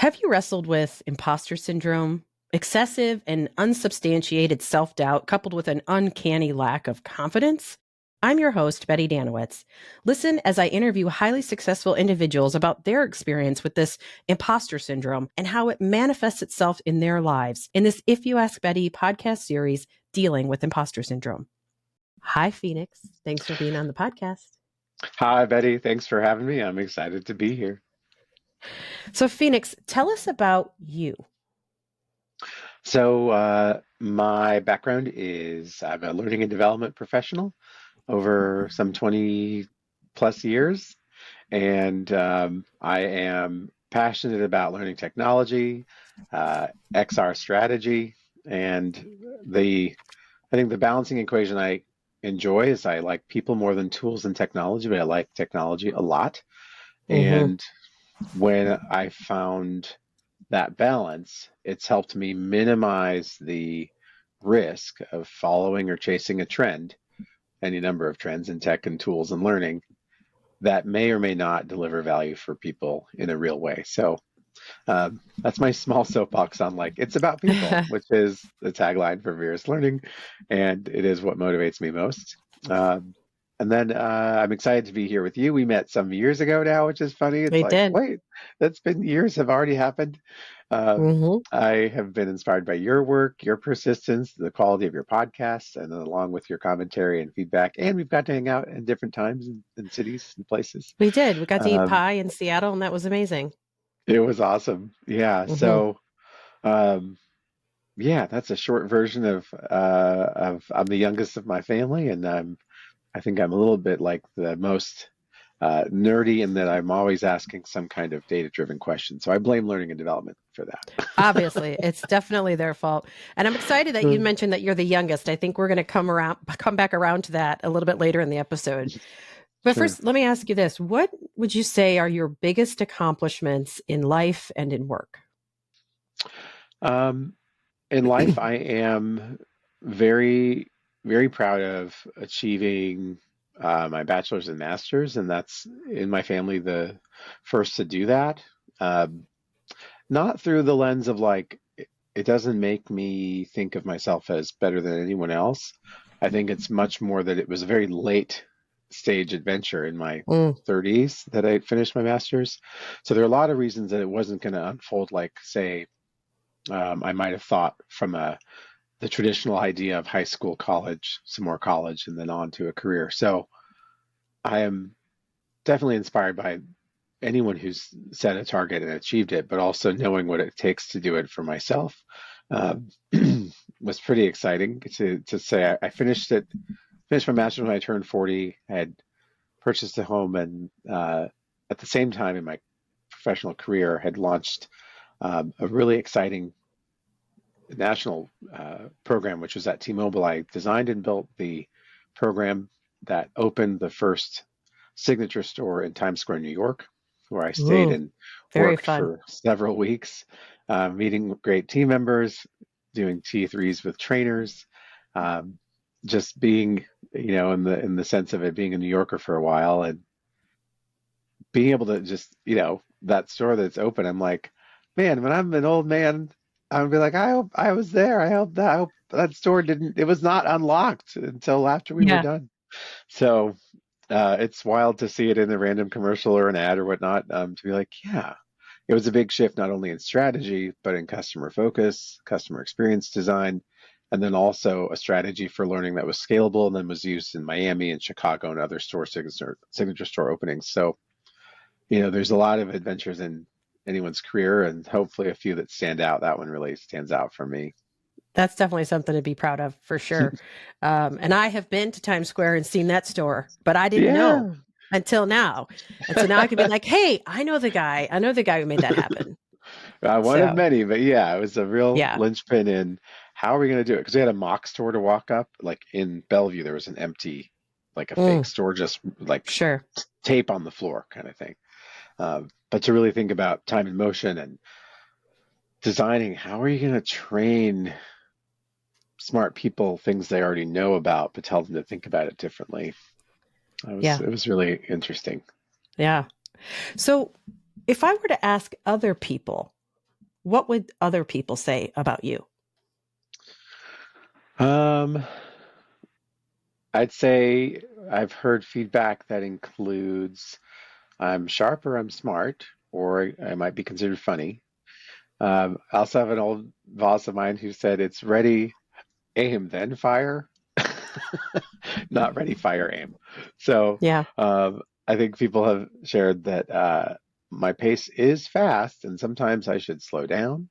Have you wrestled with imposter syndrome, excessive and unsubstantiated self doubt coupled with an uncanny lack of confidence? I'm your host, Betty Danowitz. Listen as I interview highly successful individuals about their experience with this imposter syndrome and how it manifests itself in their lives in this If You Ask Betty podcast series dealing with imposter syndrome. Hi, Phoenix. Thanks for being on the podcast. Hi, Betty. Thanks for having me. I'm excited to be here. So, Phoenix, tell us about you. My background is I'm a learning and development professional over some 20 plus years, and I am passionate about learning technology, XR strategy, and the I think the balancing equation I enjoy is I like people more than tools and technology, but I like technology a lot. Mm-hmm. And when I found that balance, it's helped me minimize the risk of following or chasing a trend, any number of trends in tech and tools and learning that may or may not deliver value for people in a real way. So that's my small soapbox on like it's about people, which is the tagline for Virus Learning, and it is what motivates me most. And then I'm excited to be here with you. We met some years ago now, which is funny. It's We like, did. wait, that's been years have already happened. Mm-hmm. I have been inspired by your work, your persistence, the quality of your podcast, and then along with your commentary and feedback. And we've got to hang out in different times and cities and places. We did. We got to eat Um, pie in Seattle, and that was amazing. it was awesome. Yeah. Hmm. Um, yeah, that's a short version of I'm the youngest of my family, and I think I'm a little bit like the most nerdy in that I'm always asking some kind of data-driven question. So I blame learning and development for that. Obviously, it's definitely their fault. And I'm excited that you mentioned that you're the youngest. I think we're going to come back around to that a little bit later in the episode. But Sure. first, let me ask you this. What would you say are your biggest accomplishments in life and in work? Um, in life, I am very, very proud of achieving my bachelor's and master's, and that's in my family the first to do that. Um, Not through the lens of like, it doesn't make me think of myself as better than anyone else. I think it's much more that it was a very late stage adventure in my Mm, 30s that I finished my master's. So there are a lot of reasons that it wasn't going to unfold like, say, I might have thought from the traditional idea of high school, college, some more college, and then on to a career. So I am definitely inspired by anyone who's set a target and achieved it, but also knowing what it takes to do it for myself uh, was pretty exciting to say I finished my master's when I turned 40. I had purchased a home and at the same time in my professional career had launched a really exciting national program, which was at T-Mobile. I designed and built the program that opened the first signature store in Times Square, New York, where I stayed mm, and very worked fun. for several weeks, meeting great team members, doing T3s with trainers, um, just being, in the sense of it being a New Yorker for a while and being able to just, that store that's open. I'm like, man, when I'm an old man, I'd be like, I hope I was there. I hope that store didn't, it was not unlocked until after we were Yeah. done. So it's wild to see it in a random commercial or an ad or whatnot, to be like, yeah, it was a big shift, not only in strategy, but in customer focus, customer experience design, and then also a strategy for learning that was scalable and then was used in Miami and Chicago and other store signature store openings. So, there's a lot of adventures in anyone's career and hopefully a few that stand out. That one really stands out for me. That's definitely something to be proud of for sure. And I have been to Times Square and seen that store, but I didn't know Yeah. until now. And so now I can be like, hey, I know the guy. I know the guy who made that happen. One of So many, but yeah, it was a real yeah. linchpin in how are we going to do it? Because we had a mock store to walk up. Like in Bellevue, there was an empty, like a fake Mm, store, just like sure. tape on the floor kind of thing. But to really think about time and motion and designing, how are you going to train smart people things they already know about, but tell them to think about it differently? Yeah. It was really interesting. Yeah. So if I were to ask other people, what would other people say about you? Um, I'd say I've heard feedback that includes I'm sharp or I'm smart, or I might be considered funny. I also have an old boss of mine who said it's ready, aim, then fire, not ready, fire, aim. So Yeah. I think people have shared that my pace is fast, and sometimes I should slow down,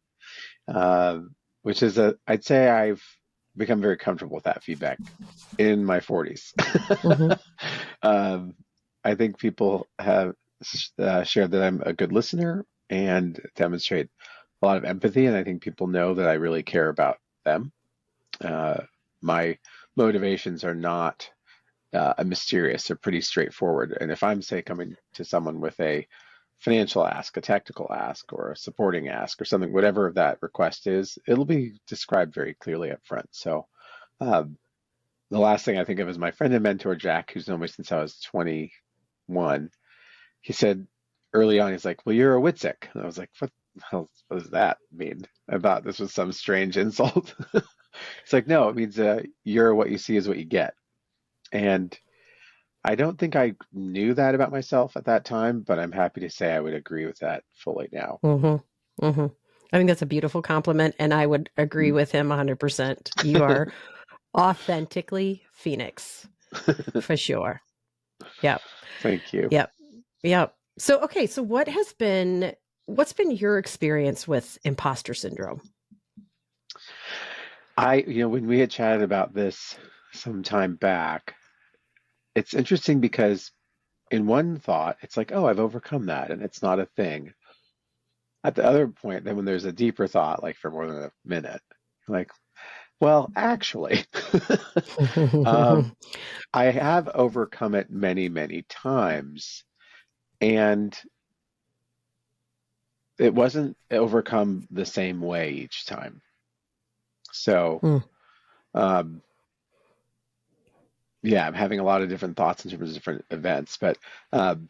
uh, which is I'd say I've become very comfortable with that feedback in my 40s. Hmm. um, I think people have shared that I'm a good listener and demonstrate a lot of empathy, and I think people know that I really care about them. Uh, my motivations are not mysterious; they're pretty straightforward. And if I'm, say, coming to someone with a financial ask, a technical ask, or a supporting ask, or something, whatever that request is, it'll be described very clearly up front. So um, the last thing I think of is my friend and mentor Jack, who's known me since I was 21. He said early on, he's like, "Well, you're a Witzik." And I was like, "What the hell does that mean?" I thought this was some strange insult. It's like, no, it means you're what you see is what you get. And I don't think I knew that about myself at that time, but I'm happy to say I would agree with that fully now. Hmm. Hmm. I think that's a beautiful compliment, and I would agree with him 100%. You are authentically Phoenix, for sure. Yep. Thank you. Yep. Yep. So, okay. So, what's been your experience with imposter syndrome? When we had chatted about this some time back, it's interesting because in one thought, it's like, oh, I've overcome that and it's not a thing. At the other point, then when there's a deeper thought, like for more than a minute, like, well, actually, um, I have overcome it many, many times, and it wasn't overcome the same way each time. So, Mm. um, yeah, I'm having a lot of different thoughts in terms of different events, but um,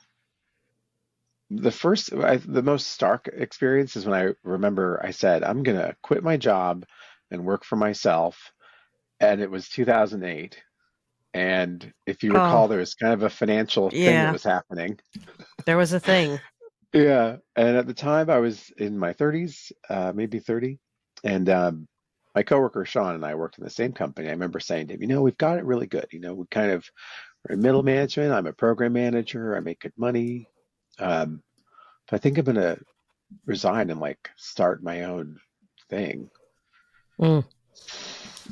the most stark experience is when I remember I said, I'm going to quit my job and work for myself. And it was 2008. And if you recall, Oh, there was kind of a financial thing that yeah. was happening. There was a thing. Yeah. And at the time, I was in my 30s, maybe 30. And my coworker, Sean, and I worked in the same company. I remember saying to him, we've got it really good. We kind of are in middle management. I'm a program manager. I make good money. Um, but I think I'm going to resign and like start my own thing. Mm.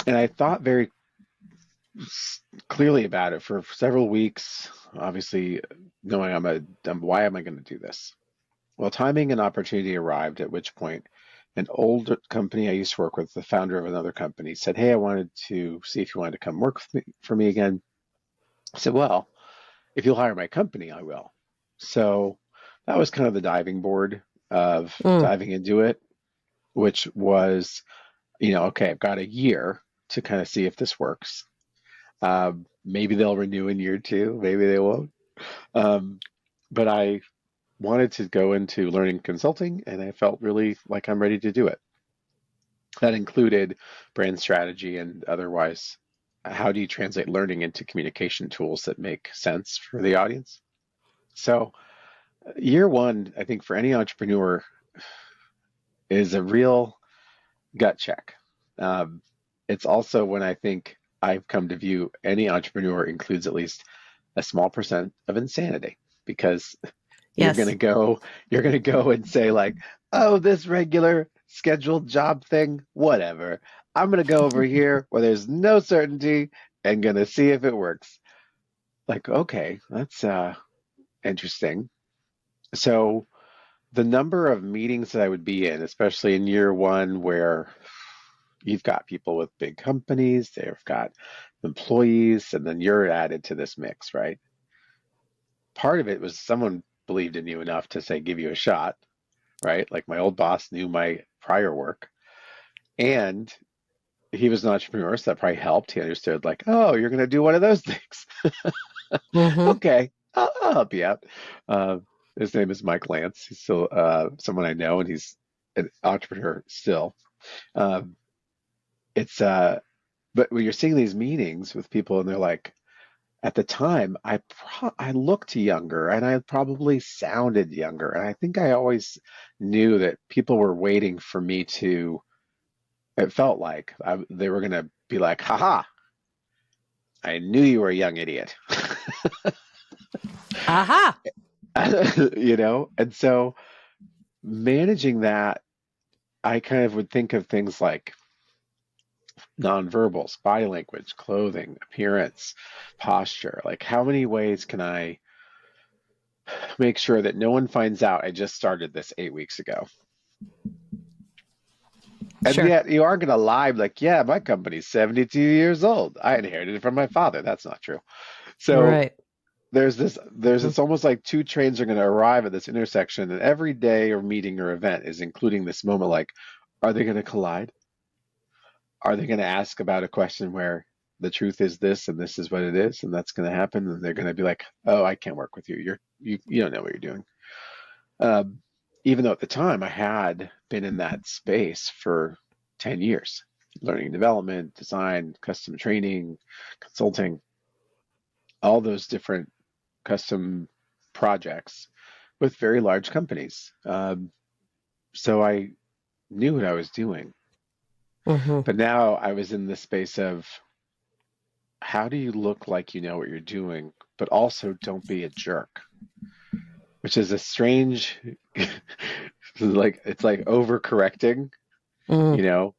And I thought very clearly about it for several weeks, obviously knowing why am I going to do this? Well, timing and opportunity arrived, at which point an old company I used to work with, the founder of another company, said, "Hey, I wanted to see if you wanted to come work for me again." I said, "Well, if you'll hire my company, I will." So that was kind of the diving board of Mm. diving into it, which was, okay, I've got a year to kind of see if this works. Maybe they'll renew in year two, maybe they won't. Um, but I wanted to go into learning consulting, and I felt really like I'm ready to do it. That included brand strategy and otherwise. How do you translate learning into communication tools that make sense for the audience? So, year one, I think for any entrepreneur, is a real gut check. Um, it's also when I think I've come to view any entrepreneur includes at least a small percent of insanity because you're Yes. gonna go, you're gonna go and say like, oh, this regular scheduled job thing, whatever. I'm gonna go over here where there's no certainty and gonna see if it works. Like, okay, that's interesting. So the number of meetings that I would be in, especially in year one, where you've got people with big companies, they've got employees, and then you're added to this mix, right? Part of it was someone believed in you enough to say, give you a shot, right? Like my old boss knew my prior work and he was an entrepreneur, so that probably helped. He understood, like, oh, you're going to do one of those things. Hmm. Okay, I'll help you out. Uh, his name is Mike Lance. He's still someone I know, and he's an entrepreneur still. Um, it's but when you're seeing these meetings with people and they're like, at the time, I looked younger and I probably sounded younger, and I think I always knew that people were waiting for me to. It felt like they were gonna be like, "Haha, I knew you were a young idiot," Aha. And so managing that, I kind of would think of things like nonverbals, body language, clothing, appearance, posture. Like, how many ways can I make sure that no one finds out I just started this 8 weeks ago? And Sure. yet you aren't going to lie like, yeah, my company's 72 years old. I inherited it from my father. That's not true. So Right. there's Mhm. it's almost like two trains are going to arrive at this intersection, and every day or meeting or event is including this moment like, are they going to collide? Are they going to ask about a question where the truth is this and this is what it is and that's going to happen, and they're going to be like, oh, I can't work with you. You don't know what you're doing. Um, Even though at the time I had been in that space for 10 years, learning and development, design, custom training, consulting, all those different custom projects with very large companies. So I knew what I was doing. Mhm. But now I was in the space of, how do you look like you know what you're doing, but also don't be a jerk, which is a strange, it's like overcorrecting, you Mm. know,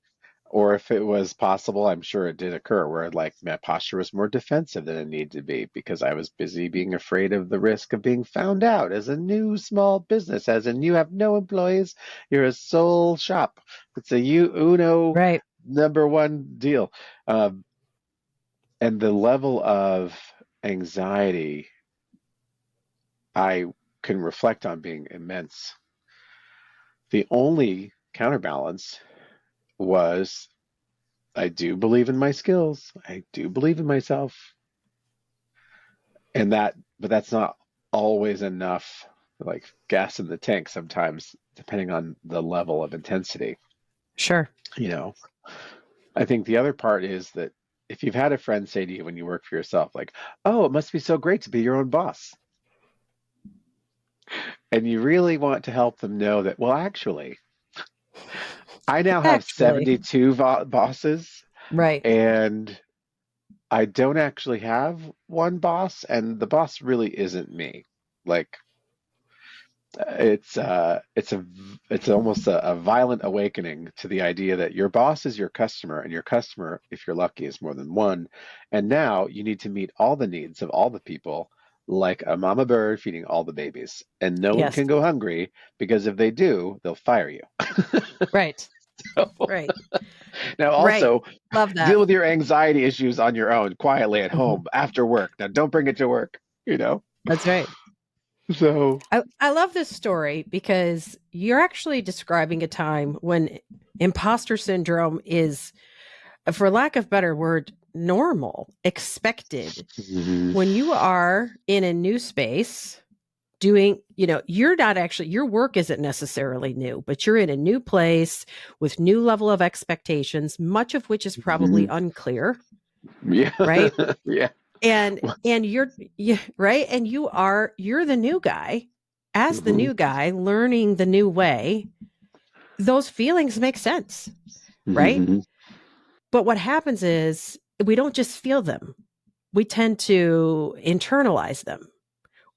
or if it was possible, I'm sure it did occur where like my posture was more defensive than it needed to be because I was busy being afraid of the risk of being found out as a new small business, as in you have no employees, you're a sole shop. It's a uno Right. number one deal. Um, and the level of anxiety I can reflect on being immense. The only counterbalance was, I do believe in my skills. I do believe in myself. But that's not always enough, like gas in the tank sometimes, depending on the level of intensity. Sure. You know, I think the other part is that if you've had a friend say to you when you work for yourself, like, oh, it must be so great to be your own boss. And you really want to help them know that, well, actually, I now have Actually. 72 bosses, Right. and I don't actually have one boss, and the boss really isn't me. Like, it's almost a violent awakening to the idea that your boss is your customer, and your customer, if you're lucky, is more than one. And now you need to meet all the needs of all the people, like a mama bird feeding all the babies. And no one Yes. can go hungry, because if they do, they'll fire you. Right. Right. Now, Right. also Love that. deal with your anxiety issues on your own, quietly at Mhm. home after work. Now, don't bring it to work, you know? That's right. So, I love this story because you're actually describing a time when imposter syndrome is, for lack of better word, normal, expected. mhm, When you are in a new space doing, you're not actually, your work isn't necessarily new, but you're in a new place with new level of expectations, much of which is probably mhm, unclear, yeah, right? yeah. And you're, yeah, right, and you're the new guy. As the Mhm, new guy learning the new way, those feelings make sense, right? mhm, But what happens is we don't just feel them, we tend to internalize them,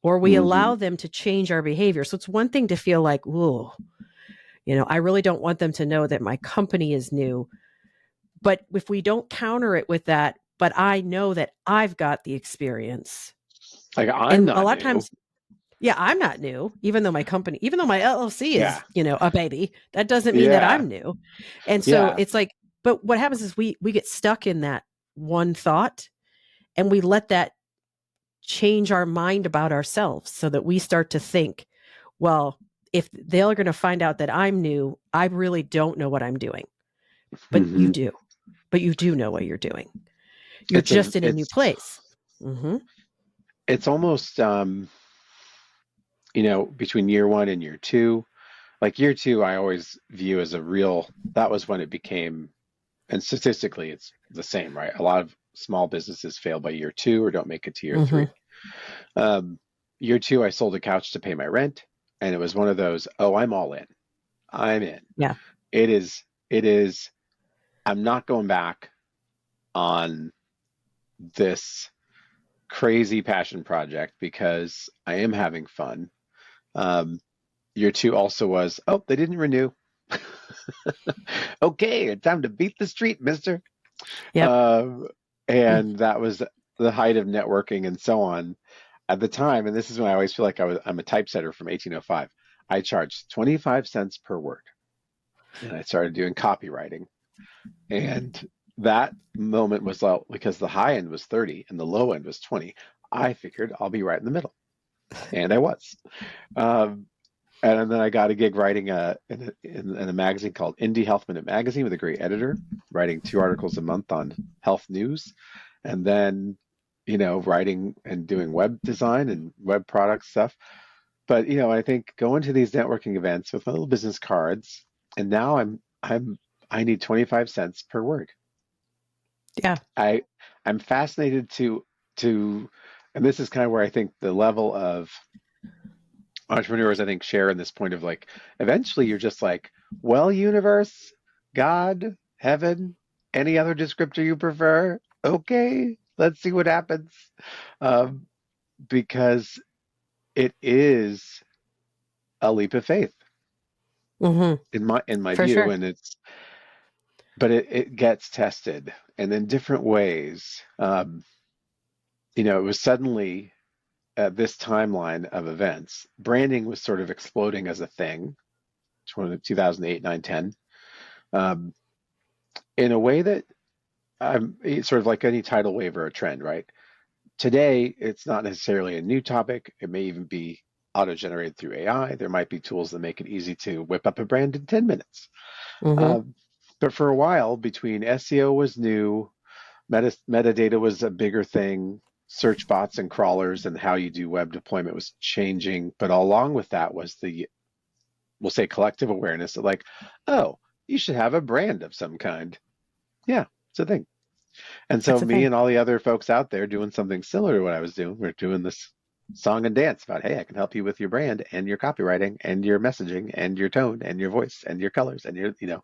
or we mhm, allow them to change our behavior. So it's one thing to feel like, ooh, I really don't want them to know that my company is new. But if we don't counter it with that, but I know that I've got the experience. like, I'm And a not lot of new. times, yeah, I'm not new, even though my LLC Yeah, is, a baby, that doesn't mean that yeah, I'm new. And so yeah. it's like, but what happens is we get stuck in that one thought, and we let that change our mind about ourselves so that we start to think, well, if they're going to find out that I'm new, I really don't know what I'm doing. But you Mhm. do. But you do know what you're doing. You're It's a, just in a new place. Mhm. it's almost, between year one and year two. like year two, I always view as a real, that was when it became, and statistically, it's the same, right? A lot of small businesses fail by year two or don't make it to year Mm-hmm. three. Um, Year two, I sold a couch to pay my rent, and it was one of those, oh, I'm all in. I'm in. Yeah. It is, I'm not going back on this crazy passion project because I am having fun. Um, Year two also was, oh, they didn't renew. Okay, it's time to beat the street, mister. Yep. Um, and that was the height of networking and so on at the time. And this is when I always feel like I'm a typesetter from 1805. I charged 25 cents per word, and I started doing copywriting. And that moment was because the high end was 30 and the low end was 20. I figured I'll be right in the middle, and I was. Um, and then I got a gig writing in a magazine called Indie Health Minute Magazine with a great editor, writing 2 articles a month on health news. And then, writing and doing web design and web product stuff. But, I think going to these networking events with my little business cards, and now I need 25 cents per word. Yeah. I, I'm fascinated to, and this is kind of where I think the level of entrepreneurs, I think, share in this point of like, eventually you're just like, well, universe, God, heaven, any other descriptor you prefer. Okay, let's see what happens. Um, because it is a leap of faith Mm-hmm. in my For view, sure. and but it gets tested and in different ways. It was suddenly at this timeline of events, branding was sort of exploding as a thing, 2008, 9, 10. um, in a way that it's sort of like any tidal wave or a trend, right? Today, it's not necessarily a new topic. It may even be auto-generated through AI. There might be tools that make it easy to whip up a brand in 10 minutes. Mm-hmm. Um, but for a while, between SEO was new, metadata was a bigger thing, search bots and crawlers and how you do web deployment was changing. But along with that was we'll say, collective awareness that, like, oh, you should have a brand of some kind. Yeah, it's a thing. And so That's the me thing. and all the other folks out there doing something similar to what I was doing, we're doing this song and dance about, hey, I can help you with your brand and your copywriting and your messaging and your tone and your voice and your colors and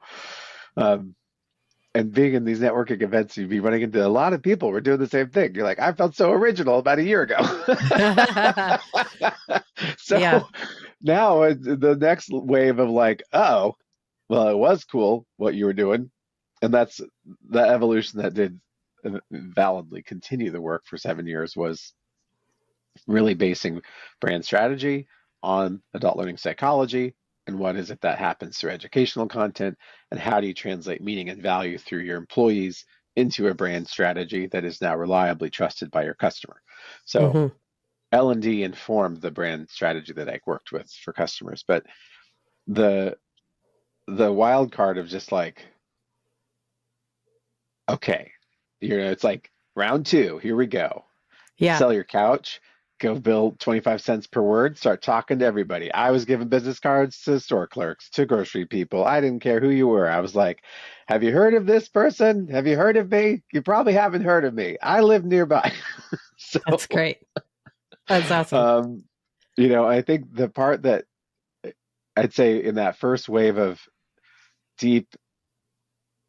um, and being in these networking events, you'd be running into a lot of people. We're doing the same thing. You're like, I felt so original about a year ago. Yeah. So now the next wave of like, oh, well, it was cool what you were doing. And that's the evolution that did validly continue the work for 7 years, was really basing brand strategy on adult learning psychology and what is it that happens through educational content, and how do you translate meaning and value through your employees into a brand strategy that is now reliably trusted by your customer. So Mm-hmm. L&D informed the brand strategy that I worked with for customers. But the the wild card of just like, okay, it's like round two, here we go. Yeah. Sell your couch, go bill 25 cents per word, start talking to everybody. I was giving business cards to store clerks, to grocery people. I didn't care who you were. I was like, have you heard of this person? Have you heard of me? You probably haven't heard of me. I live nearby. So, That's great. That's awesome. um, I think the part that I'd say in that first wave of deep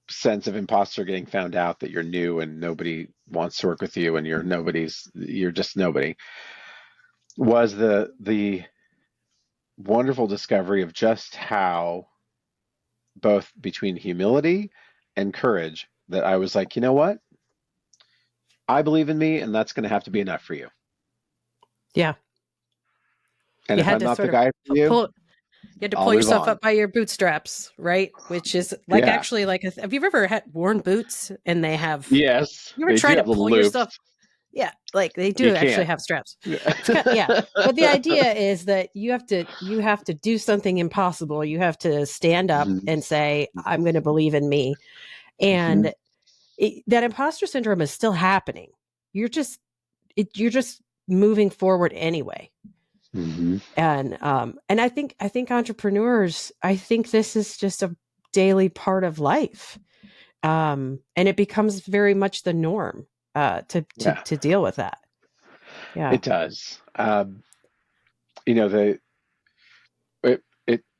sense of imposter getting found out that you're new and nobody wants to work with you and you're just nobody, was the wonderful discovery of just how, both between humility and courage, that I was like, you know what? I believe in me, and that's going to have to be enough for you. Yeah. And You if had I'm to not the sort of guy for you, pull, you had to I'll pull move yourself on. up by your bootstraps, right? Which is like Yeah. actually like, have you ever had worn boots and they have, Yes. you ever They try do to have pull little yourself? loops. Yeah. Like they You do actually can't. have straps. It's kind yeah. But the idea is that you have to do something impossible. You have to stand up Mhm. and say, I'm going to believe in me. Mhm. And that imposter syndrome is still happening. You're just, you're just moving forward anyway. Hmm. And I think entrepreneurs, I think this is just a daily part of life. And it becomes very much the norm Yeah, to deal with that. Yeah. it does. You know,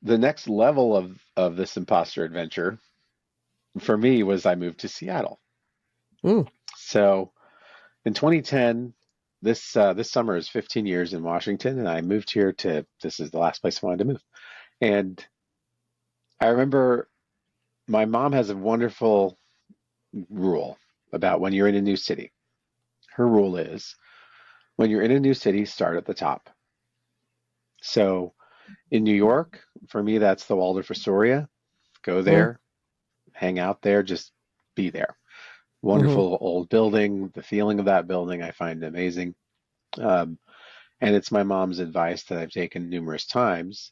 the next level of this imposter adventure for me was I moved to Seattle. Mm, So in 2010, this summer is 15 years in Washington, and I moved here to this is the last place I wanted to move. And I remember my mom has a wonderful rule about when you're in a new city. Her rule is when you're in a new city, start at the top. So in New York, for me, that's the Waldorf Astoria. Go mm, there, hang out there, just be there. hmm. Wonderful old building. The feeling of that building I find amazing. Um, and it's my mom's advice that I've taken numerous times.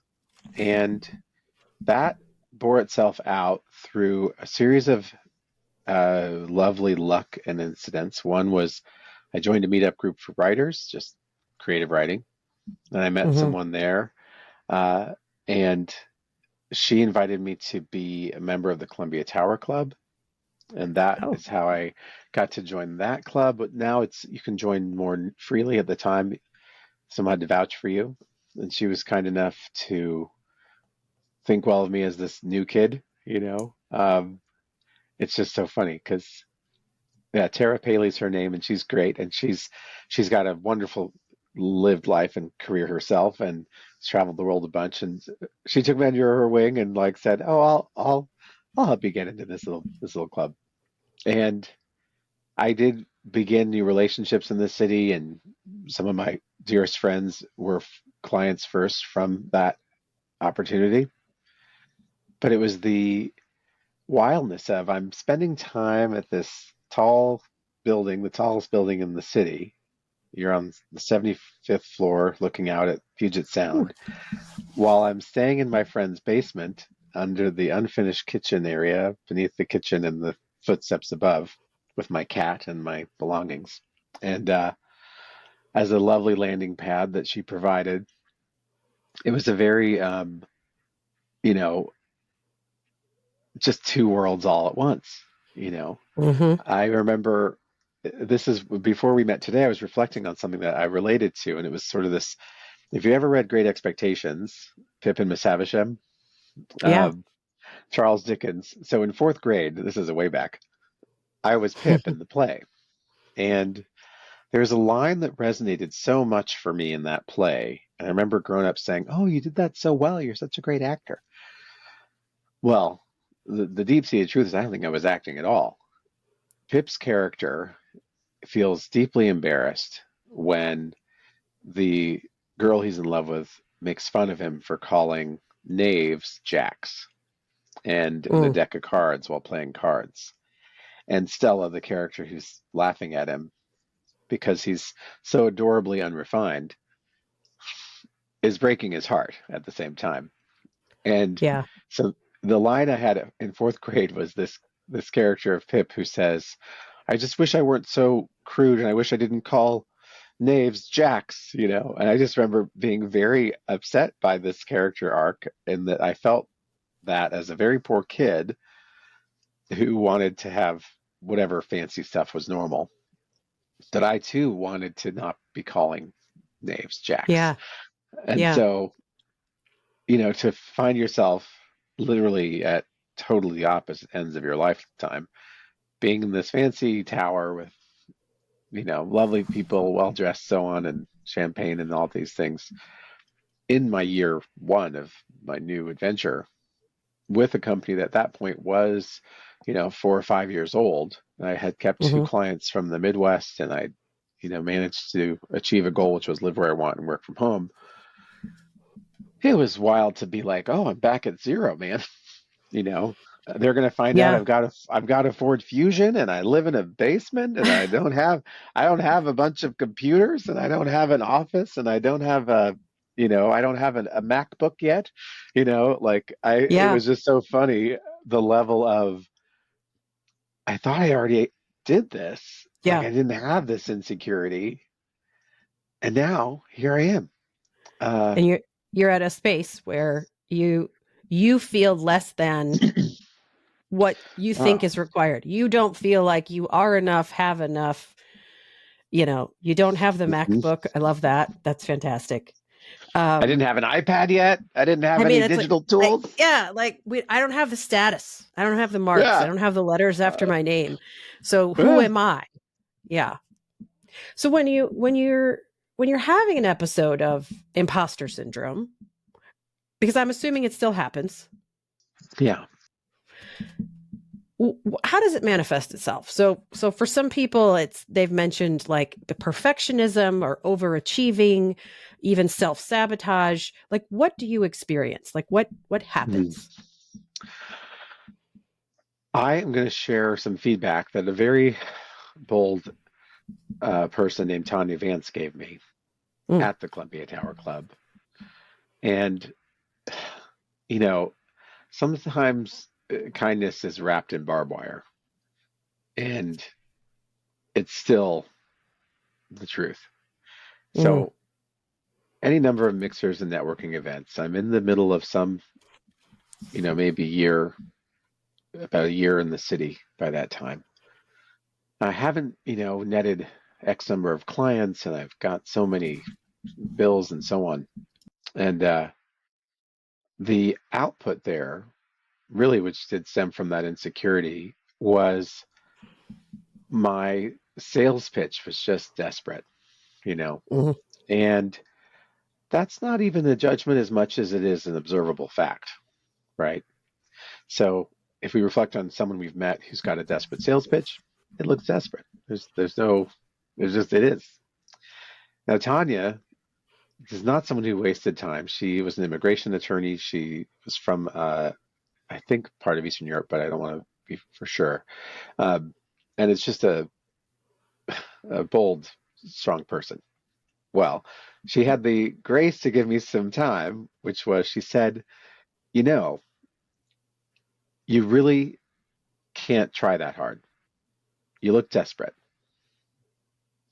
And that bore itself out through a series of lovely luck and incidents. One was I joined a meetup group for writers, just creative writing, and I met Hmm. someone there. Uh, and she invited me to be a member of the Columbia Tower Club. And that Oh. is how I got to join that club. But now it's you can join more freely. At the time, someone had to vouch for you, and she was kind enough to think well of me as this new kid. It's just so funny because yeah, Tara Paley's her name, and she's great, and she's got a wonderful lived life and career herself, and has traveled the world a bunch. And she took me under her wing and like said, "Oh, I'll help you get into this little club." And I did begin new relationships in the city, and some of my dearest friends were clients first from that opportunity. But it was the wildness of I'm spending time at this tall building, the tallest building in the city. You're on the 75th floor looking out at Puget Ooh. Sound while I'm staying in my friend's basement under the unfinished kitchen area beneath the kitchen and the footsteps above with my cat and my belongings. And as a lovely landing pad that she provided, it was a very, you know, just two worlds all at once. You know, Hmm. I remember this is before we met today. I was reflecting on something that I related to, and it was sort of this. If you ever read Great Expectations, Pip and Miss Havisham, Yeah. um, Charles Dickens. So in fourth grade, this is a way back, I was Pip in the play, and there's a line that resonated so much for me in that play. And I remember grown up saying, "Oh, you did that so well. You're such a great actor." Well, the deep-seated truth is I don't think I was acting at all. Pip's character feels deeply embarrassed when the girl he's in love with makes fun of him for calling knaves jacks and in a Mm, deck of cards while playing cards. And Stella, the character who's laughing at him because he's so adorably unrefined, is breaking his heart at the same time. And yeah. so the line I had in fourth grade was this character of Pip who says, "I just wish I weren't so crude, and I wish I didn't call knaves jacks," you know. And I just remember being very upset by this character arc, and that I felt that as a very poor kid who wanted to have whatever fancy stuff was normal, that I too wanted to not be calling knaves jacks. Yeah. And Yeah. so, to find yourself literally at totally opposite ends of your lifetime, being in this fancy tower with, lovely people, well dressed, so on, and champagne and all these things in my year one of my new adventure with a company that at that point was, 4 or 5 years old. I had kept two Hmm. clients from the Midwest, and I, managed to achieve a goal, which was live where I want and work from home. It was wild to be like, oh, I'm back at zero, man. You know, they're going to find out Yeah. I've got a Ford Fusion, and I live in a basement, and I don't have a bunch of computers, and I don't have an office, and I don't have a MacBook yet. Like it Yeah. was just so funny, the level of I thought I already did this. Like Yeah. I didn't have this insecurity, and now here I am. Uh, And you're at a space where you feel less than what you think oh, is required. You don't feel like you are enough, have enough. You don't have the mhm. MacBook. I love that. That's fantastic. I didn't Um, have an iPad yet. I didn't have I mean, any it's like, digital tools. yeah, like I don't have the status. I don't have the marks. I Yeah. don't have the letters after Uh, my name. So who yeah. am I? Yeah. So when you're having an episode of imposter syndrome, because I'm assuming it still happens, Yeah. how does it manifest itself? So for some people, they've mentioned like the perfectionism or overachieving, even self-sabotage. Like, what do you experience? Like, what Mhm. happens? I am going to share some feedback that a very bold person named Tanya Vance gave me Mm, at the Columbia Tower Club. And, you know, sometimes kindness is wrapped in barbed wire, and it's still the truth. mm, So, any number of mixers and networking events, I'm in the middle of some, maybe about a year in the city by that time. I haven't, netted X number of clients, and I've got so many bills and so on. And the output there, really, which did stem from that insecurity, was my sales pitch was just desperate, you know. mm, And that's not even a judgment as much as it is an observable fact, right? So if we reflect on someone we've met who's got a desperate sales pitch, it looks desperate. It is. Now, Tanya is not someone who wasted time. She was an immigration attorney. She was from, I think, part of Eastern Europe, but I don't want to be for sure. Um, and it's just a bold, strong person. Well, she had the grace to give me some time, which was she said, you know, you really can't try that hard. You look desperate,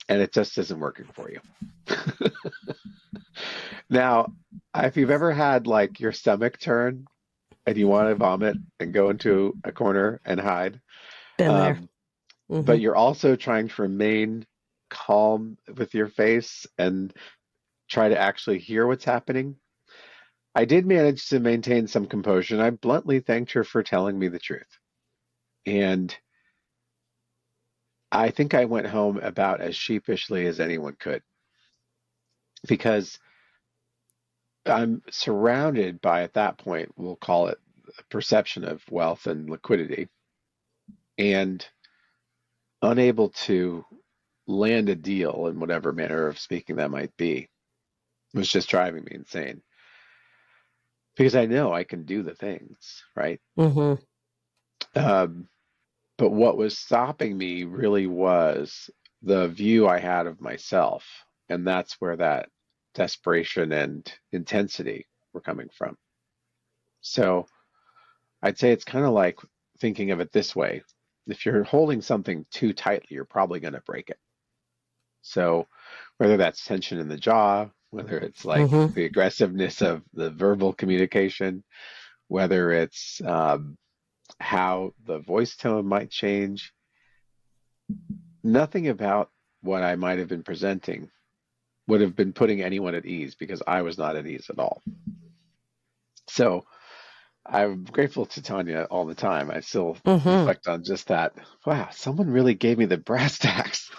and it just isn't working for you. Now, if you've ever had like your stomach turn and you want to vomit and go into a corner and hide, been there. um, Hmm. but you're also trying to remain calm with your face and try to actually hear what's happening. I did manage to maintain some composure, and I bluntly thanked her for telling me the truth. And I think I went home about as sheepishly as anyone could because I'm surrounded by, at that point, we'll call it a perception of wealth and liquidity, and unable to land a deal in whatever manner of speaking that might be was just driving me insane because I know I can do the things, right? Hmm. Um, but what was stopping me really was the view I had of myself. And that's where that desperation and intensity were coming from. So I'd say it's kind of like thinking of it this way. If you're holding something too tightly, you're probably going to break it. So whether that's tension in the jaw, whether it's like Hmm. the aggressiveness of the verbal communication, whether it's how the voice tone might change, nothing about what I might have been presenting would have been putting anyone at ease because I was not at ease at all. So I'm grateful to Tanya all the time. I still Hmm. reflect on just that. Wow, someone really gave me the brass tacks.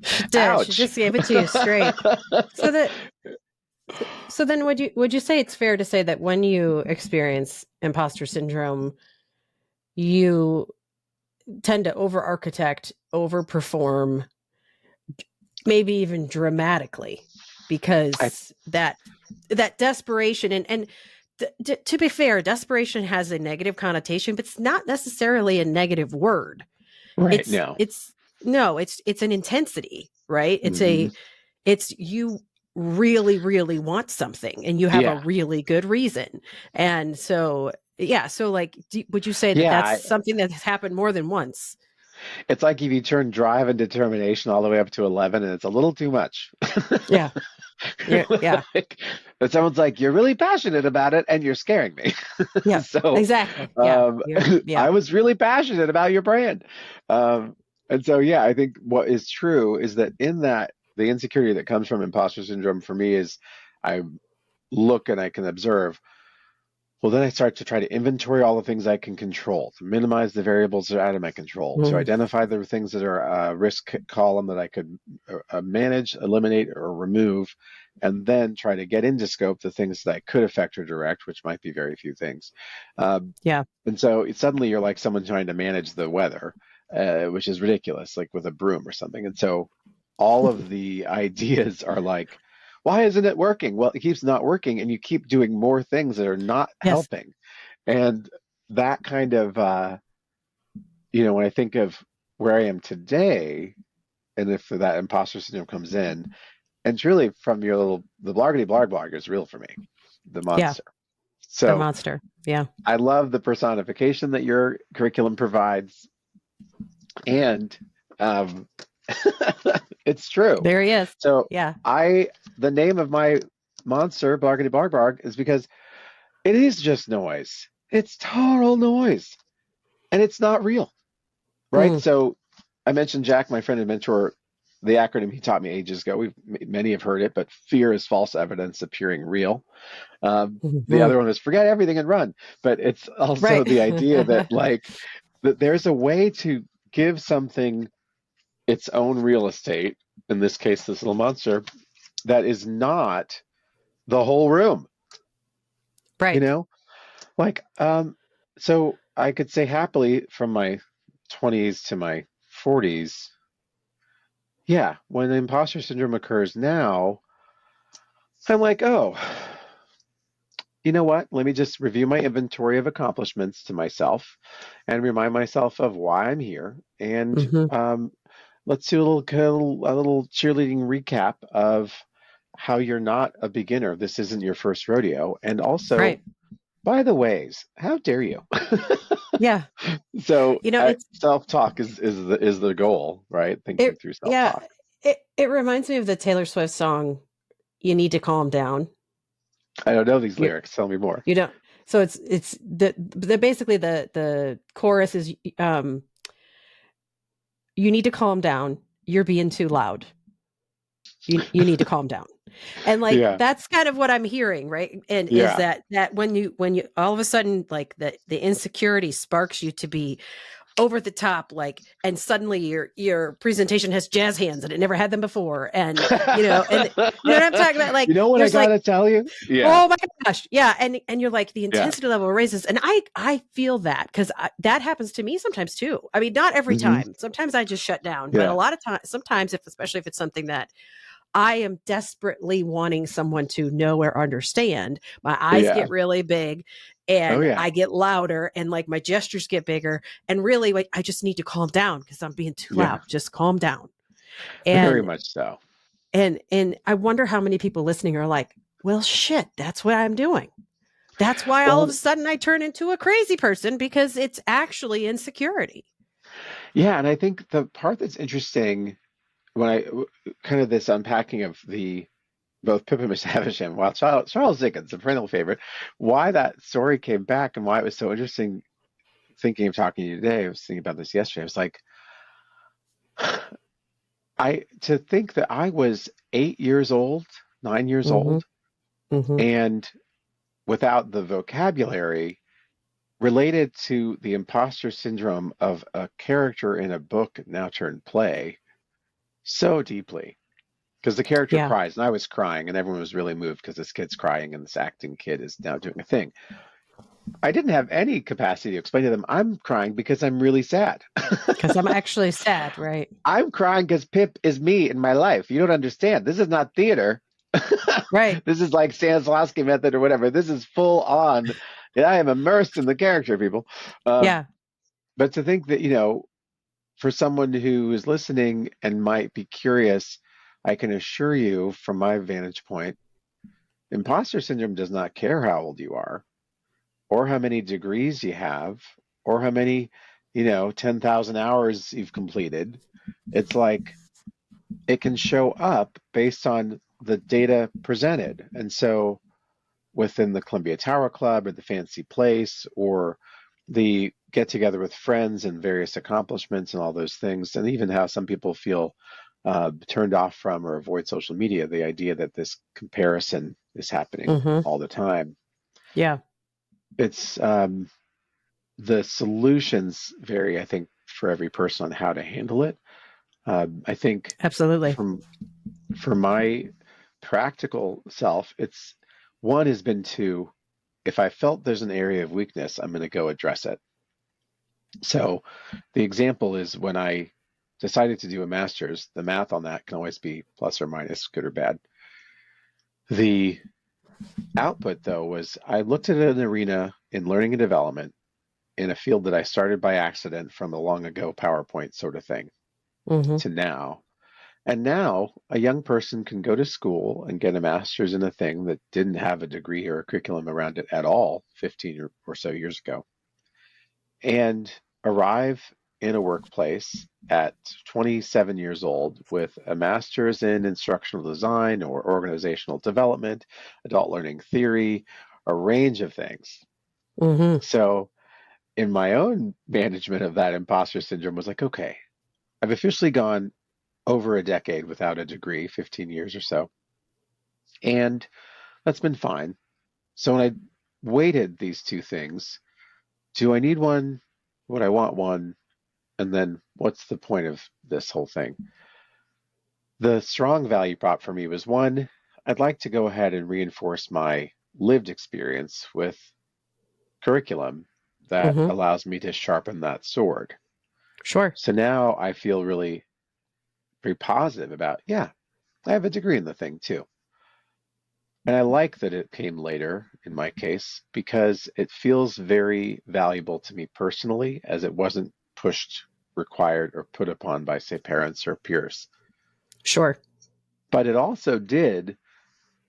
She did. She Ouch. just gave it to you straight. So that so then would you say it's fair to say that when you experience imposter syndrome, you tend to over architect, overperform, maybe even dramatically, I because that desperation and to be fair, desperation has a negative connotation, but it's not necessarily a negative word. right It's now. it's no, it's an intensity, right? Hmm. It's you really really want something and you have a Yeah. really good reason. And so yeah, so like would you say that Yeah. that's something that has happened more than once? It's like if you turn drive and determination all the way up to 11 and it's a little too much. Yeah. Yeah. Yeah. Like, but someone's like, you're really passionate about it and you're scaring me. Yeah. So Exactly. Yeah. Yeah. I was really passionate about your brand. Um, and so, yeah, I think what is true is that in that, the insecurity that comes from imposter syndrome for me is I look and I can observe. Well, then I start to try to inventory all the things I can control, to minimize the variables that are out of my control, to Mhm. identify the things that are a risk column that I could manage, eliminate, or remove, and then try to get into scope the things that I could affect or direct, which might be very few things. Um, Yeah. and so suddenly you're like someone trying to manage the weather, which is ridiculous, like with a broom or something. And so all of the ideas are like, why isn't it working? Well, it keeps not working, and you keep doing more things that are not Yes. helping. And that kind of, when I think of where I am today, and if that imposter syndrome comes in, and it's really from the bloggity blog is real for me, the Yeah. monster. The So monster. Yeah. I love the personification that your curriculum provides, and um, it's true. There he is. So Yeah. the name of my monster, bloggity blog, is because it is just noise. It's total noise, and it's not real. Right? Mm. So I mentioned Jack, my friend and mentor, the acronym he taught me ages ago. Many have heard it, but fear is false evidence appearing real. The Mhm. other one is forget everything and run. But it's also Right. the idea that that there's a way to give something its own real estate, in this case, this little monster, that is not the whole room, you Right. know? Like, so I could say happily from my 20s to my 40s, yeah, when imposter syndrome occurs now, I'm like, oh, you know what? Let me just review my inventory of accomplishments to myself and remind myself of why I'm here. And Hmm. let's do a little cheerleading recap of how you're not a beginner. This isn't your first rodeo. And also, Right. by the ways, how dare you? Yeah. So It's self-talk is the goal, right? Thinking it. through Yeah. self-talk. It reminds me of the Taylor Swift song. You need to calm down. I don't know these You lyrics. Tell me more. you don't. So it's the basically the chorus is you need to calm down. You're being too loud. You need to calm down. And like Yeah, that's kind of what I'm hearing, right? And is yeah, that when you all of a sudden like the insecurity sparks you to be over the top, like, and suddenly your presentation has jazz hands and it never had them before, and you know what I'm talking about, like You know what I there's like, gotta tell you? Yeah, oh my gosh, yeah, and you're like the yeah. intensity level raises, and I feel that because that happens to me sometimes too. I mean, not every Hmm. time. Sometimes I just shut down, but a Yeah, lot of times, sometimes if especially if it's something that I am desperately wanting someone to know or understand. My eyes yeah. get really big Oh, and yeah, I get louder and like my gestures get bigger. And really, like, I just need to calm down because I'm being too yeah. loud. Just calm down. Very And much so. and I wonder how many people listening are like, well, shit, that's what I'm doing. That's why all of a Well, sudden I turn into a crazy person because it's actually insecurity. yeah, and I think the part that's interesting when kind of this unpacking of the both Pippa Mishavisham, while Charles Dickens, a perennial favorite, why that story came back and why it was so interesting. Thinking of talking to you today, I was thinking about this yesterday. I was like, I to think that I was 8 years old, 9 years Mm-hmm. old, Mm-hmm. and without the vocabulary related to the imposter syndrome of a character in a book now turned play so deeply. Because the character Yeah. cries, and I was crying, and everyone was really moved because this kid's crying, and this acting kid is now doing a thing. I didn't have any capacity to explain to them, I'm crying because I'm really sad. Because I'm actually sad, right? I'm crying because Pip is me in my life. You don't understand. This is not theater. Right. This is like Stanislavski method or whatever. This is full on. And I am immersed in the character, people. Um, Yeah. but to think that, for someone who is listening and might be curious, I can assure you from my vantage point, imposter syndrome does not care how old you are, or how many degrees you have, or how many 10,000 hours you've completed. It's like it can show up based on the data presented. And so within the Columbia Tower Club or the fancy place or the get together with friends and various accomplishments and all those things, and even how some people feel turned off from or avoid social media, the idea that this comparison is happening Mm-hmm. all the time. Yeah, It's the solutions vary, I think, for every person on how to handle it. I think absolutely. from for my practical self, it's one has been to if I felt there's an area of weakness, I'm going to go address it. So the example is when I decided to do a master's, the math on that can always be plus or minus, good or bad. The output, though, was I looked at an arena in learning and development in a field that I started by accident from a long ago PowerPoint sort of thing Mm-hmm. to now. And now a young person can go to school and get a master's in a thing that didn't have a degree or a curriculum around it at all 15 or so years ago and arrive in a workplace at 27 years old with a master's in instructional design or organizational development, adult learning theory, a range of things. Mm-hmm. So, in my own management of that imposter syndrome, was like, okay, I've officially gone over a decade without a degree, 15 years or so, and that's been fine. So, when I weighted these two things, do I need one? Would I want one? And then what's the point of this whole thing? The strong value prop for me was one, I'd like to go ahead and reinforce my lived experience with curriculum that Mm-hmm. allows me to sharpen that sword. Sure. So now I feel really very positive about, yeah, I have a degree in the thing too. And I like that it came later in my case because it feels very valuable to me personally as it wasn't pushed, required, or put upon by, say, parents or peers. Sure. But it also did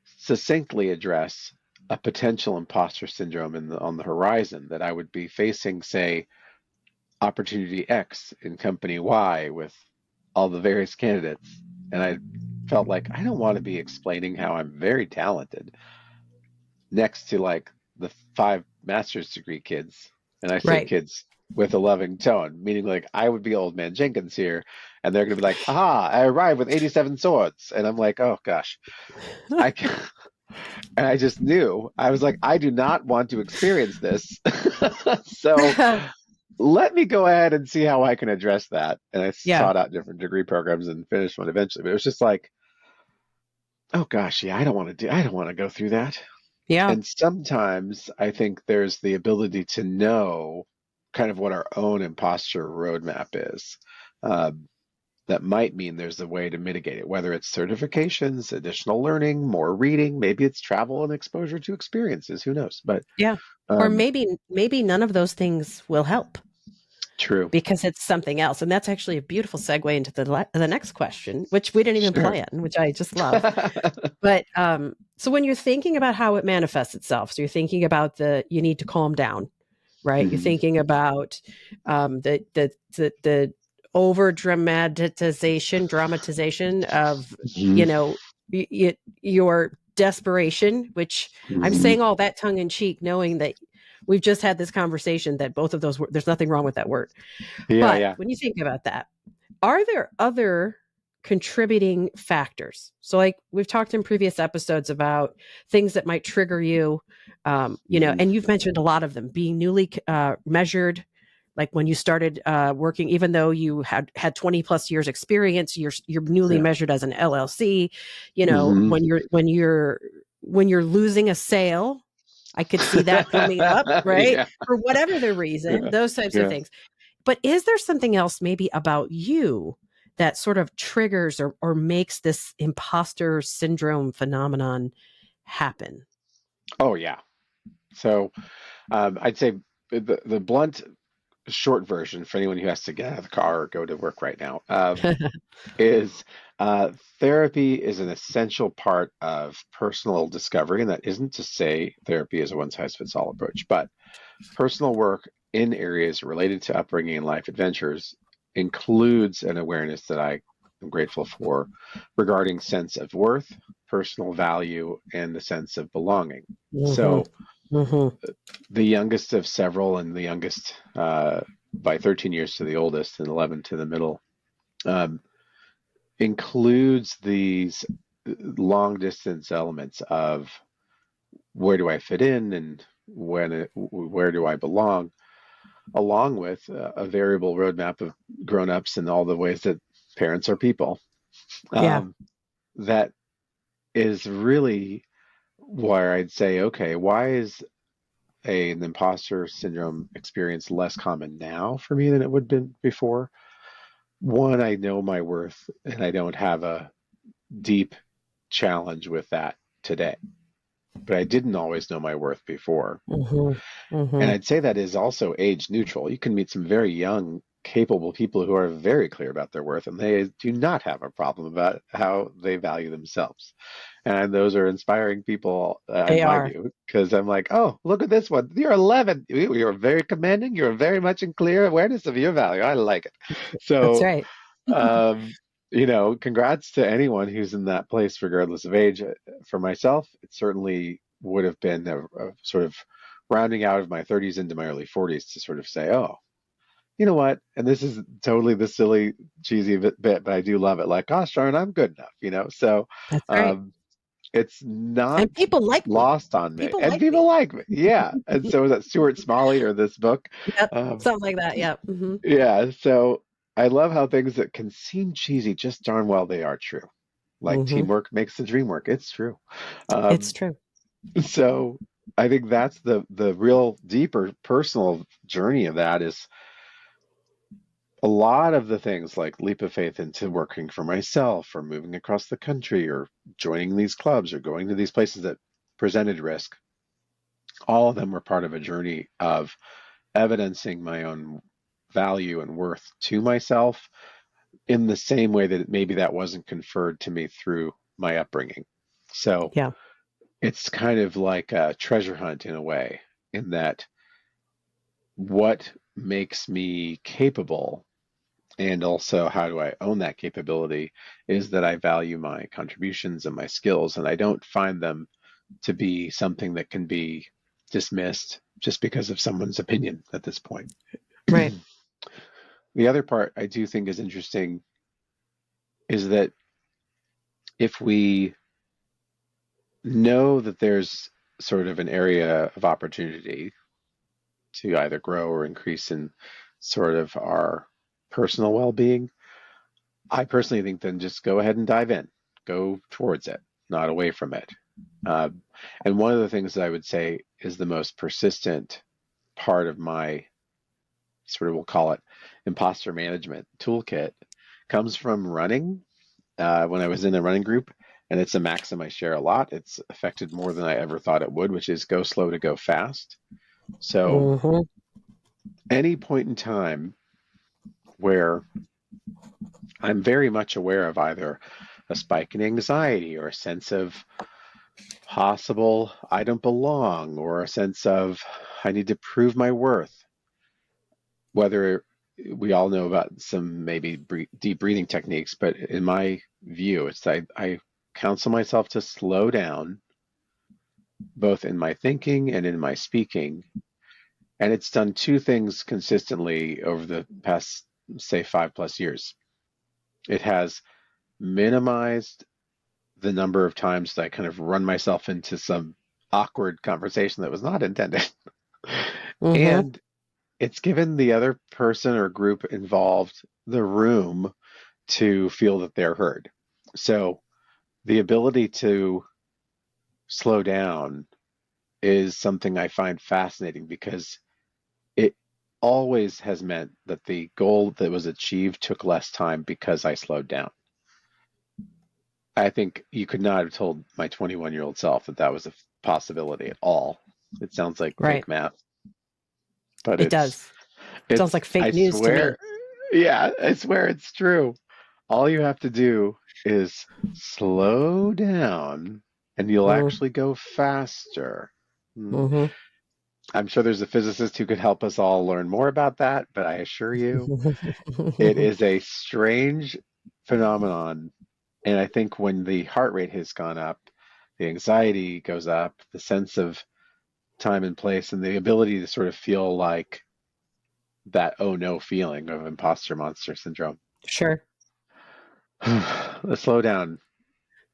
succinctly address a potential imposter syndrome on the horizon that I would be facing, say, opportunity X in company Y with all the various candidates. And I felt like I don't want to be explaining how I'm very talented next to like the five master's degree kids. And I say Right. kids with a loving tone, meaning like I would be old man Jenkins here, and they're going to be like, aha, I arrived with 87 swords. And I'm like, oh gosh, I can and I just knew I was like, I do not want to experience this. So let me go ahead and see how I can address that. And I Yeah. sought out different degree programs and finished one eventually. But it was just like, oh gosh, yeah, I don't want to go through that. Yeah. And sometimes I think there's the ability to know kind of what our own imposter roadmap is. Um, that might mean there's a way to mitigate it, whether it's certifications, additional learning, more reading, maybe it's travel and exposure to experiences, who knows? But Yeah. Or um, maybe none of those things will help true. because it's something else. And that's actually a beautiful segue into the next question, which we didn't even Sure. plan, which I just love. But so when you're thinking about how it manifests itself, so you're thinking about the you need to calm down, right? You're Mhm, thinking about the over dramatization of mhm, you know your desperation, which I'm mhm. saying all that tongue in cheek, knowing that we've just had this conversation that both of those there's nothing wrong with that word. Yeah, But yeah. when you think about that, are there other contributing factors? So, like we've talked in previous episodes about things that might trigger you, Mhm. and you've mentioned a lot of them being newly measured. Like when you started working, even though you had 20 plus years experience, you're newly Yeah. measured as an LLC. Mhm. When you're losing a sale, I could see that coming up, right? Yeah, For whatever the reason, yeah, those types of yeah. things. But is there something else maybe about you that sort of triggers or makes this imposter syndrome phenomenon happen? Oh, yeah. So I'd say the blunt short version for anyone who has to get out of the car or go to work right now is therapy is an essential part of personal discovery. And that isn't to say therapy is a one size fits all approach, but personal work in areas related to upbringing and life adventures includes an awareness that I am grateful for regarding sense of worth, personal value, and the sense of belonging. Mm-hmm. So Mm-hmm. the youngest of several, and the youngest by 13 years to the oldest, and 11 to the middle, um, includes these long distance elements of where do I fit in and where do I belong, along with a variable roadmap of grown-ups and all the ways that parents are people. Yeah. Um, that is really where I'd say, okay, why is an imposter syndrome experience less common now for me than it would have been before? One, I know my worth and I don't have a deep challenge with that today, but I didn't always know my worth before. Mm-hmm. And Mm-hmm. I'd say that is also age neutral. You can meet some very young, capable people who are very clear about their worth, and they do not have a problem about how they value themselves. And those are inspiring people, in They my are. view, because I'm like, oh, look at this one. You're 11. You're very commanding. You're very much in clear awareness of your value. I like it. That's So, right. um, congrats to anyone who's in that place, regardless of age. For myself, it certainly would have been a sort of rounding out of my 30s into my early 40s to sort of say, oh, you know what? And this is totally the silly, cheesy bit, but I do love it. Like, gosh darn, I'm good enough, So That's right. um, it's not And people like me. lost on me, People and like people me. like me. Yeah. And so was that Stuart Smalley or this book? Yep. Um, Something like that. Yeah. Mm-hmm. yeah. So I love how things that can seem cheesy, just darn well they are true. Like Mm-hmm. teamwork makes the dream work. It's true. It's Um, true. so I think that's the real deeper personal journey of that is a lot of the things like leap of faith into working for myself or moving across the country or joining these clubs or going to these places that presented risk. All of them were part of a journey of evidencing my own value and worth to myself in the same way that maybe that wasn't conferred to me through my upbringing. So Yeah. it's kind of like a treasure hunt in a way, in that what makes me capable and also how do I own that capability is that I value my contributions and my skills, and I don't find them to be something that can be dismissed just because of someone's opinion at this point. Right. The other part I do think is interesting is that if we know that there's sort of an area of opportunity to either grow or increase in sort of our personal well-being, I personally think then just go ahead and dive in, go towards it, not away from it. Uh, and one of the things that I would say is the most persistent part of my sort of, we'll call it imposter management toolkit, comes from running. When I was in a running group, and it's a maxim I share a lot, it's affected more than I ever thought it would, which is go slow to go fast. So, Mm-hmm. any point in time where I'm very much aware of either a spike in anxiety or a sense of possible I don't belong or a sense of I need to prove my worth, whether we all know about some maybe deep breathing techniques, but in my view, it's I counsel myself to slow down both in my thinking and in my speaking. And it's done two things consistently over the past, say, 5+ years. It has minimized the number of times that I kind of run myself into some awkward conversation that was not intended. Mm-hmm. And it's given the other person or group involved the room to feel that they're heard. So the ability to slow down is something I find fascinating because it always has meant that the goal that was achieved took less time because I slowed down. I think you could not have told my 21-year-old self that that was a possibility at all. It sounds like Right. fake math, but It does. Sounds it's, like I fake news to swear, me. yeah, I swear it's true. All you have to do is slow down and you'll Mm-hmm. actually go faster. Hmm. Mm-hmm. I'm sure there's a physicist who could help us all learn more about that, but I assure you, it is a strange phenomenon. And I think when the heart rate has gone up, the anxiety goes up, the sense of time and place, and the ability to sort of feel like that oh no feeling of imposter monster syndrome. Sure. The slowdown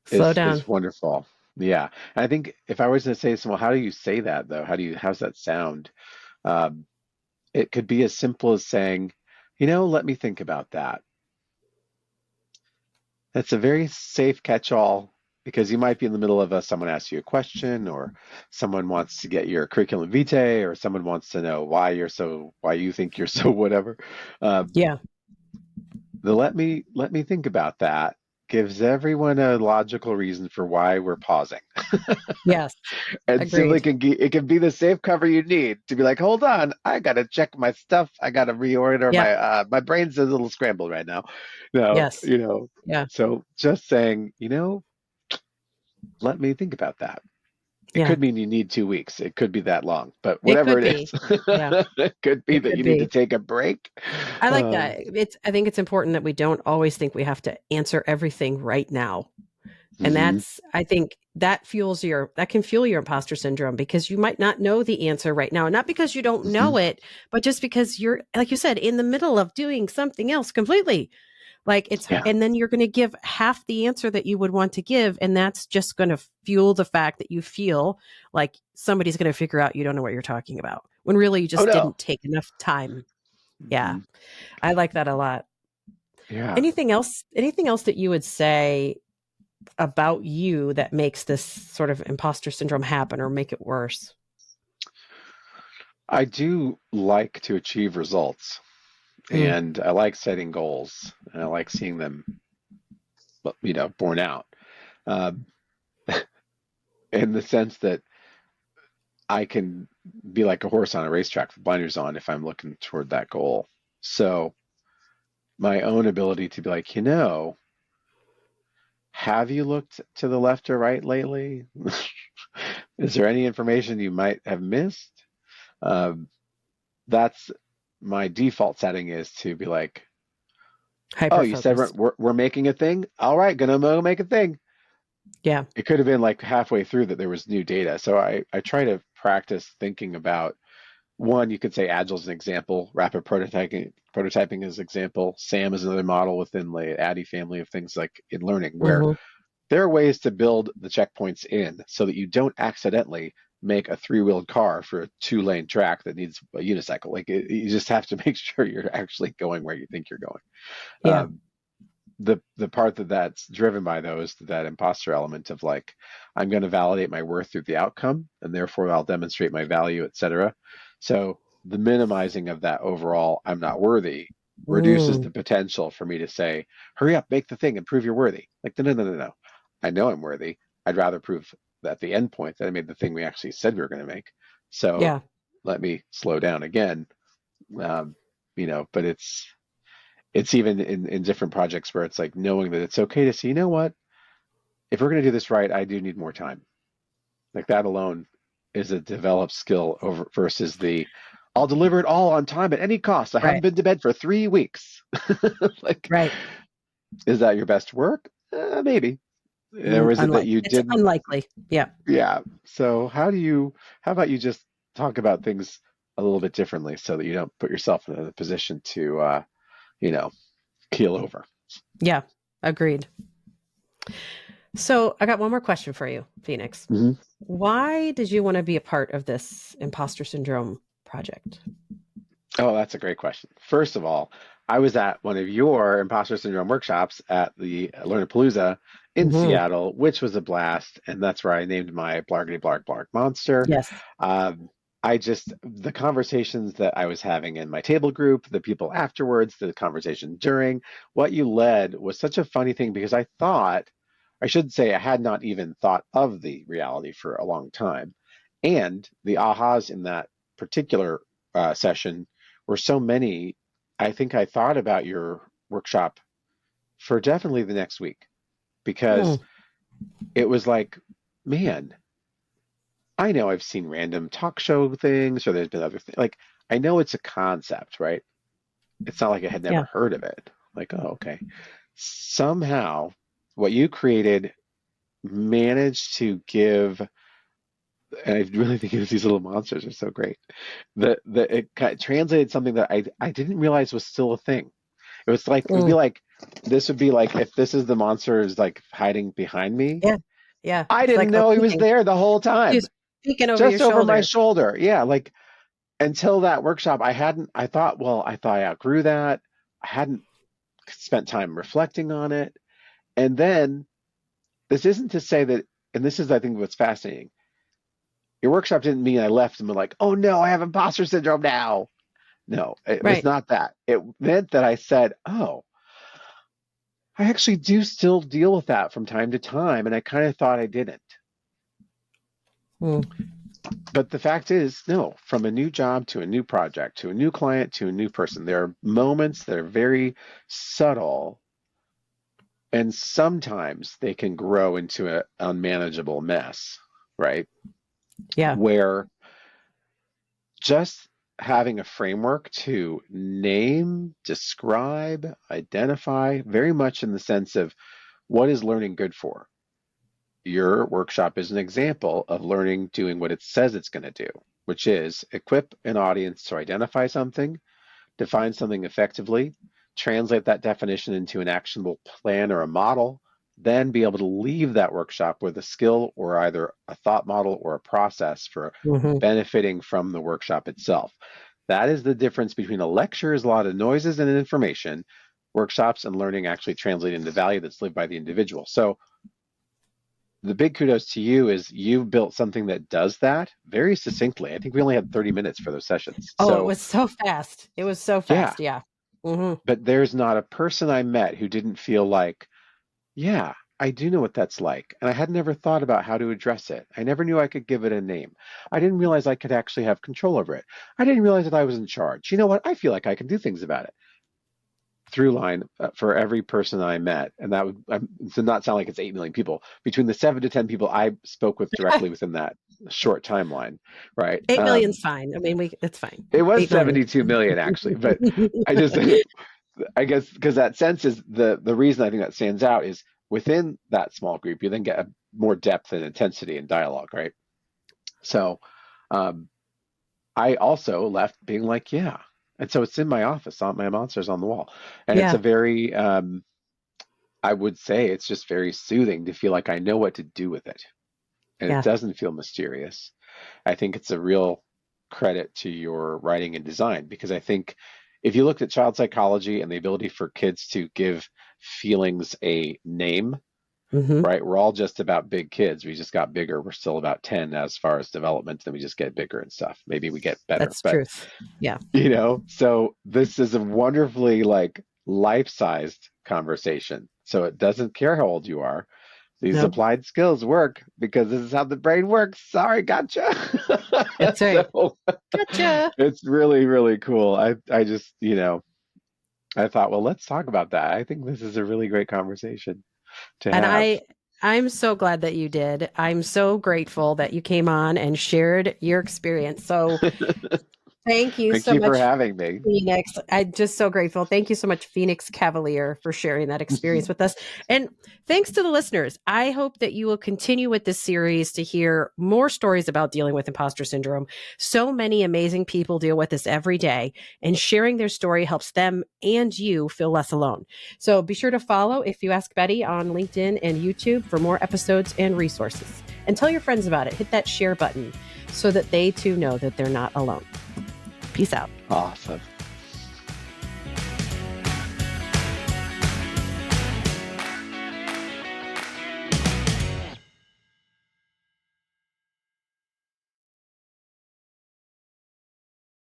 Slow is down. wonderful. Yeah. And I think if I was to say, so well, how do you say that though? How's that sound? Um, it could be as simple as saying, let me think about that. That's a very safe catch-all because you might be in the middle of someone asks you a question, or someone wants to get your curriculum vitae, or someone wants to know why you think you're so whatever. Um, Yeah. the let me think about that gives everyone a logical reason for why we're pausing. Yes. And simply Agreed. it can be the safe cover you need to be like, hold on, I gotta check my stuff. I gotta reorder Yep. my brain's a little scrambled right now. No, Yes. Yeah. so just saying, let me think about that. It Yeah. could mean you need 2 weeks. It could be that long, but It whatever could it be. is, Yeah. it could be It that could you need to be. take a break. I like Um, that. I think it's important that we don't always think we have to answer everything right now. And mhm. I think that can fuel your imposter syndrome because you might not know the answer right now. Not because you don't Mhm. know it, but just because you're, like you said, in the middle of doing something else completely. Yeah. And then you're going to give half the answer that you would want to give. And that's just going to fuel the fact that you feel like somebody's going to figure out you don't know what you're talking about when really you Oh just no. didn't take enough time. Yeah. Mhm. I like that a lot. Yeah. Anything else that you would say about you that makes this sort of imposter syndrome happen or make it worse? I do like to achieve results, Mm, and I like setting goals, and I like seeing them, borne out. Um, in the sense that I can be like a horse on a racetrack with blinders on if I'm looking toward that goal. So my own ability to be like, have you looked to the left or right lately? Is there any information you might have missed? Um, that's my default setting is to be like, oh, hyper you said focus. we're making a thing. All right, gonna go make a thing. Yeah. It could have been like halfway through that there was new data. So I try to practice thinking about one, you could say Agile is an example, rapid prototyping is an example, SAM is another model within the ADDIE family of things like in learning, where Hmm. there are ways to build the checkpoints in so that you don't accidentally make a three-wheeled car for a two-lane track that needs a unicycle. You just have to make sure you're actually going where you think you're going. Yeah. Um, the part that's driven by those that imposter element of like I'm going to validate my worth through the outcome and therefore I'll demonstrate my value, etc. So the minimizing of that overall I'm not worthy reduces Mm, the potential for me to say hurry up, make the thing and prove you're worthy. Like no, I know I'm worthy. I'd rather prove at the end point that I made the thing we actually said we were going to make. So yeah. let me slow down again. um, but it's even in different projects where it's like knowing that it's okay to say, you know what, if we're going to do this right, I do need more time. Like that alone is a developed skill over versus the I'll deliver it all on time at any cost. I haven't Right. been to bed for 3 weeks. Like, Right. is that your best work? Maybe. Or is it that you It's didn't? unlikely. Yeah. Yeah. So how about you just talk about things a little bit differently so that you don't put yourself in a position to, you know, keel over? Yeah. Agreed. So I got one more question for you, Phoenix. Mhm. Why did you want to be a part of this imposter syndrome project? Oh, that's a great question. First of all, I was at one of your imposter syndrome workshops at the Learnapalooza in Hmm. Seattle, which was a blast, and that's where I named my blargity blarg blarg monster. Yes. Um, the conversations that I was having in my table group, the people afterwards, the conversation during, what you led was such a funny thing because I should say, I had not even thought of the reality for a long time. And the ahas in that particular session were so many. I think I thought about your workshop for definitely the next week because Mm, it was like, man, I know I've seen random talk show things, or there's been other things. Like, I know it's a concept, right? It's not like I had never Yeah. heard of it. Like, oh, okay. Somehow, what you created managed to give, and I really think it was these little monsters are so great. It translated something that I didn't realize was still a thing. It was like, it would be Mm, like, this would be like if this is the monster is like hiding behind me. yeah. Yeah. I It's didn't like the know he was peeking. there the whole He time, was peeking over your just over my shoulder. shoulder. Yeah, like until that workshop, I thought, well, I thought I outgrew that. I hadn't spent time reflecting on it. And then this isn't to say that, and this is, I think, what's fascinating. Your workshop didn't mean I left and went like, oh no, I have imposter syndrome now. No, it was Right. not that. It meant that I said, oh, I actually do still deal with that from time to time. And I kind of thought I didn't. Mm, But the fact is, no, from a new job to a new project to a new client to a new person, there are moments that are very subtle, and sometimes they can grow into an unmanageable mess, right? yeah. Where just having a framework to name, describe, identify, very much in the sense of what is learning good for? Your workshop is an example of learning doing what it says it's going to do, which is equip an audience to identify something, define something effectively, translate that definition into an actionable plan or a model, then be able to leave that workshop with a skill or either a thought model or a process for Hmm. benefiting from the workshop itself. That is the difference between a lecture is a lot of noises and information, workshops and learning actually translate into value that's lived by the individual. So the big kudos to you is you've built something that does that very succinctly. I think we only had 30 minutes for those sessions. Oh, it So was so fast. It was so yeah, fast. Yeah. Hmm. but there's not a person I met who didn't feel like, yeah, I do know what that's like. And I had never thought about how to address it. I never knew I could give it a name. I didn't realize I could actually have control over it. I didn't realize that I was in charge. You know what? I feel like I can do things about it. Through line for every person I met, and that would to not sound like it's 8 million people, between the 7 to 10 people I spoke with directly within that short timeline, right? 8 million's fine. I mean, it's fine. It was 8 million. 72 million actually, but I just I guess because that sense is the reason I think that stands out is within that small group, you then get a more depth and intensity and dialogue, right? So um, I also left being like, yeah. And so it's in my office, on my monsters on the wall. And it's Yeah. a very, I would say it's just very soothing to feel like I know what to do with it. And it Yeah. doesn't feel mysterious. I think it's a real credit to your writing and design because I think if you looked at child psychology and the ability for kids to give feelings a name, Hmm. right? We're all just about big kids. We just got bigger. We're still about 10 as far as development, then we just get bigger and stuff. Maybe we get better, That's but truth. Yeah. so this is a wonderfully like life-sized conversation. So it doesn't care how old you are. These No, applied skills work because this is how the brain works. Sorry, gotcha. that's right. So Gotcha. it's really, really cool. I just, I thought, well, let's talk about that. I think this is a really great conversation to And have. I'm so glad that you did. I'm so grateful that you came on and shared your experience. So thank you Thank so you for much, having me. Phoenix. I'm just so grateful. Thank you so much, Phoenix Cavalier, for sharing that experience with us. And thanks to the listeners. I hope that you will continue with this series to hear more stories about dealing with imposter syndrome. So many amazing people deal with this every day, and sharing their story helps them and you feel less alone. So be sure to follow If You Ask Betty on LinkedIn and YouTube for more episodes and resources. And tell your friends about it. Hit that share button so that they too know that they're not alone. Peace out. Awesome.